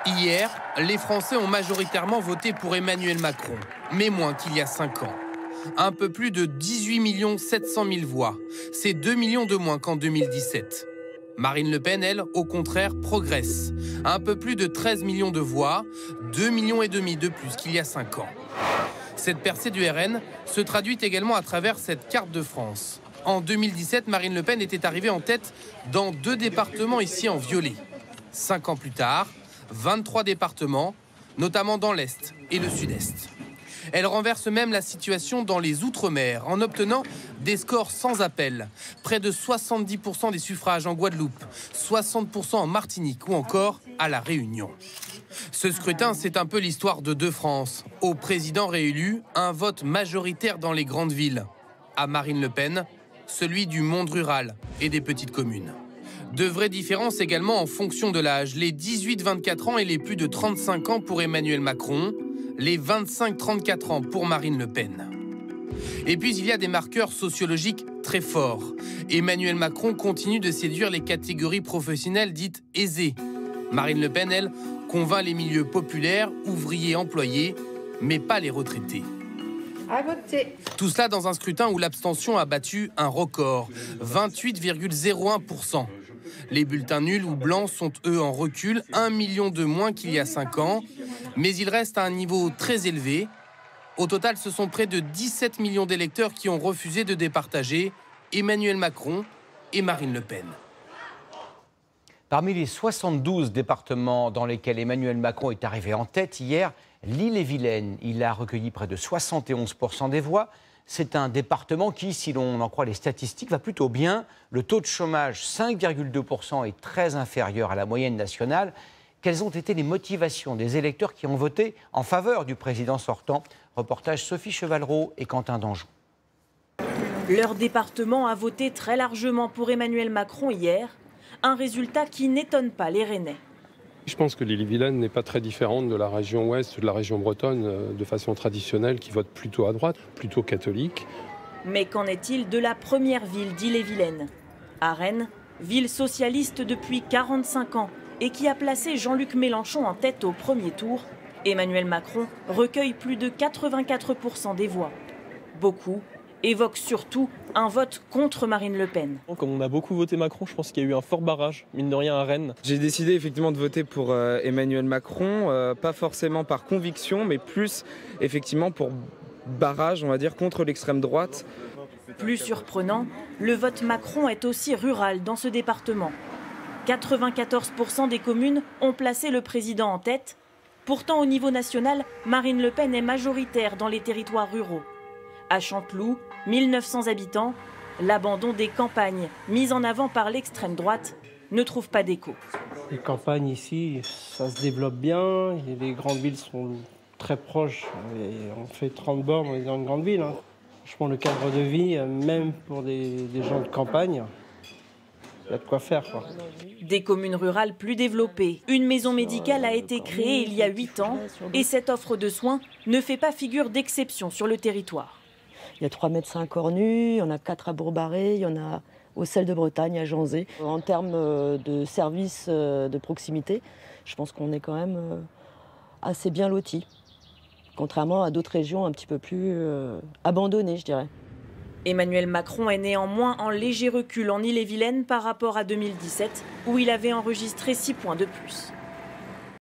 Hier, les Français ont majoritairement voté pour Emmanuel Macron, mais moins qu'il y a 5 ans. Un peu plus de 18 700 000 voix. C'est 2 millions de moins qu'en 2017. Marine Le Pen, elle, au contraire, progresse. Un peu plus de 13 millions de voix, 2,5 millions de plus qu'il y a 5 ans. Cette percée du RN se traduit également à travers cette carte de France. En 2017, Marine Le Pen était arrivée en tête dans 2 départements ici en violet. 5 ans plus tard, 23 départements, notamment dans l'Est et le Sud-Est. Elle renverse même la situation dans les Outre-mer en obtenant des scores sans appel. Près de 70% des suffrages en Guadeloupe, 60% en Martinique ou encore à La Réunion. Ce scrutin, c'est un peu l'histoire de 2 France. Au président réélu, un vote majoritaire dans les grandes villes. À Marine Le Pen, celui du monde rural et des petites communes. De vraies différences également en fonction de l'âge. Les 18-24 ans et les plus de 35 ans pour Emmanuel Macron. Les 25-34 ans pour Marine Le Pen. Et puis il y a des marqueurs sociologiques très forts. Emmanuel Macron continue de séduire les catégories professionnelles dites aisées. Marine Le Pen, elle, convainc les milieux populaires, ouvriers, employés, mais pas les retraités. À voter. Tout cela dans un scrutin où l'abstention a battu un record, 28,01%. Les bulletins nuls ou blancs sont eux en recul, 1 million de moins qu'il y a 5 ans. Mais ils restent à un niveau très élevé. Au total, ce sont près de 17 millions d'électeurs qui ont refusé de départager Emmanuel Macron et Marine Le Pen. Parmi les 72 départements dans lesquels Emmanuel Macron est arrivé en tête hier, l'Ille-et-Vilaine, il a recueilli près de 71% des voix. C'est un département qui, si l'on en croit les statistiques, va plutôt bien. Le taux de chômage, 5,2%, est très inférieur à la moyenne nationale. Quelles ont été les motivations des électeurs qui ont voté en faveur du président sortant? Reportage Sophie Chevalreau et Quentin Danjon. Leur département a voté très largement pour Emmanuel Macron hier. Un résultat qui n'étonne pas les Rennais. Je pense que l'Ille-et-Vilaine n'est pas très différente de la région ouest, de la région bretonne, de façon traditionnelle, qui vote plutôt à droite, plutôt catholique. Mais qu'en est-il de la première ville d'Ille-et-Vilaine? À Rennes, ville socialiste depuis 45 ans et qui a placé Jean-Luc Mélenchon en tête au premier tour, Emmanuel Macron recueille plus de 84% des voix. Beaucoup évoquent surtout un vote contre Marine Le Pen. Comme on a beaucoup voté Macron, je pense qu'il y a eu un fort barrage, mine de rien, à Rennes. J'ai décidé effectivement de voter pour Emmanuel Macron, pas forcément par conviction, mais plus effectivement pour barrage, on va dire, contre l'extrême droite. Plus surprenant, le vote Macron est aussi rural dans ce département. 94% des communes ont placé le président en tête. Pourtant, au niveau national, Marine Le Pen est majoritaire dans les territoires ruraux. À Chanteloup, 1900 habitants, l'abandon des campagnes, mis en avant par l'extrême droite, ne trouve pas d'écho. Les campagnes ici, ça se développe bien, les grandes villes sont très proches. Et on fait 30 bornes, on est dans une grande ville. Franchement, le cadre de vie, même pour des gens de campagne, il y a de quoi faire, quoi. Des communes rurales plus développées. Une maison médicale a été créée il y a 8 ans et cette offre de soins ne fait pas figure d'exception sur le territoire. Il y a 3 médecins cornus, il y en a 4 à Bourg-Barré, il y en a au Sel de Bretagne, à Janzé. En termes de services de proximité, je pense qu'on est quand même assez bien lotis, contrairement à d'autres régions un petit peu plus abandonnées, je dirais. Emmanuel Macron est néanmoins en léger recul en Ille-et-Vilaine par rapport à 2017, où il avait enregistré 6 points de plus.